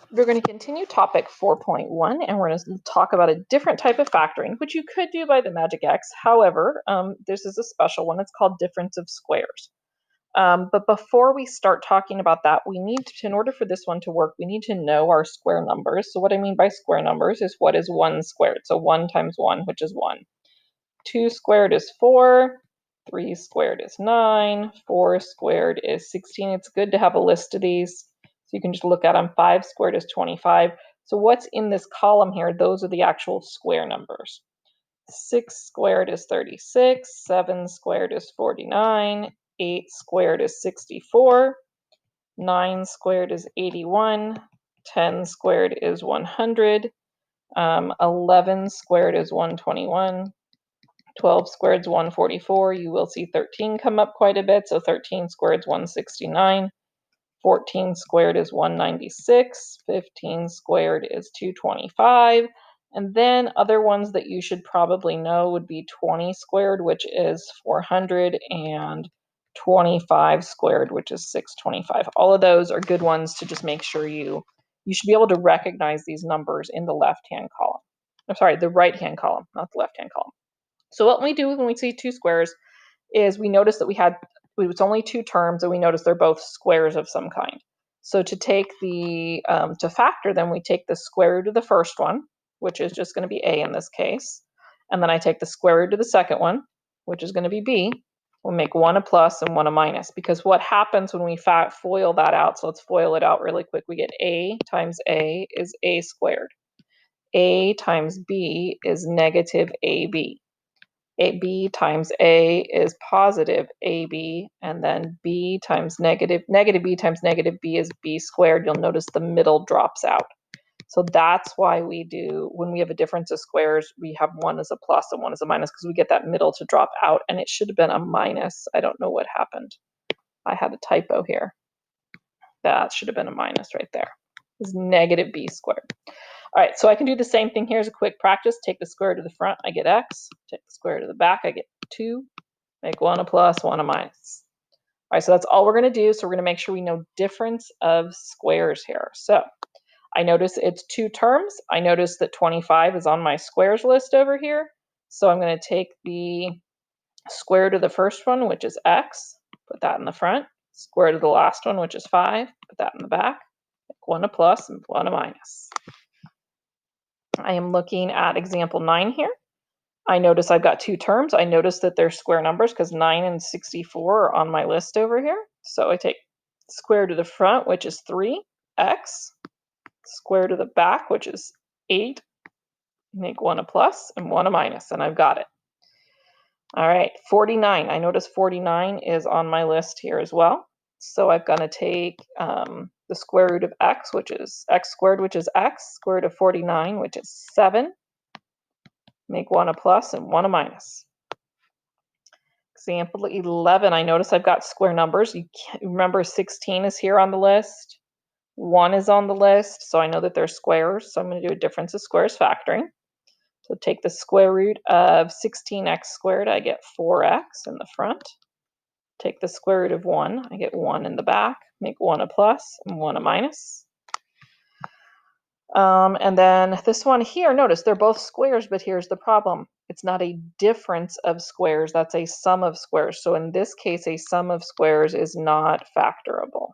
We're going to continue topic 4.1, and we're going to talk about a different type of factoring, which you could do by the magic X. However, this is a special one. It's called difference of squares. But before we start talking about that, we need to, in order for this one to work, we need to know our square numbers. So what I mean by square numbers is what is 1 squared. So 1 times 1, which is 1. 2 squared is 4. 3 squared is 9. 4 squared is 16. It's good to have a list of these. So you can just look at them. 5 squared is 25. So what's in this column here, those are the actual square numbers. 6 squared is 36. 7 squared is 49. 8 squared is 64. 9 squared is 81. 10 squared is 100. 11 squared is 121. 12 squared is 144. You will see 13 come up quite a bit. So 13 squared is 169. 14 squared is 196. 15 squared is 225. And then other ones that you should probably know would be 20 squared, which is 400, and 25 squared, which is 625. All of those are good ones to just make sure you should be able to recognize these numbers in the left-hand column. I'm sorry, the right-hand column, not the left-hand column. So what we do when we see two squares is we notice that it's only two terms, and we notice they're both squares of some kind. So to take to factor them, we take the square root of the first one, which is just going to be a in this case. And then I take the square root of the second one, which is going to be b. We'll make one a plus and one a minus, because what happens when we FOIL that out, so let's FOIL it out really quick, we get a times a is a squared. A times b is negative ab. B times A is positive AB, and then B times negative B times negative B is B squared. You'll notice the middle drops out. So that's why when we have a difference of squares, we have one as a plus and one as a minus, because we get that middle to drop out, and it should have been a minus. I don't know what happened. I had a typo here. That should have been a minus right there. It's negative B squared. All right, so I can do the same thing here as a quick practice. Take the square root of the front, I get x. Take the square root of the back, I get 2. Make one a plus, one a minus. All right, so that's all we're going to do. So we're going to make sure we know difference of squares here. So I notice it's two terms. I notice that 25 is on my squares list over here. So I'm going to take the square root of the first one, which is x, put that in the front. Square root of the last one, which is 5, put that in the back. Make one a plus and one a minus. I am looking at example 9 here. I notice I've got two terms. I notice that they're square numbers because 9 and 64 are on my list over here. So I take square root of the front, which is 3x, square root of the back, which is 8, make one a plus and one a minus, and I've got it. All right, 49. I notice 49 is on my list here as well. So I'm going to take the square root of x, which is x squared, which is x, square root of 49, which is 7. Make one a plus and one a minus. Example 11, I notice I've got square numbers. You can't remember 16 is here on the list. 1 is on the list, so I know that they're squares. So I'm going to do a difference of squares factoring. So take the square root of 16x squared, I get 4x in the front. Take the square root of 1, I get 1 in the back. Make one a plus and one a minus. And then this one here, notice they're both squares, but here's the problem. It's not a difference of squares, that's a sum of squares. So in this case, a sum of squares is not factorable.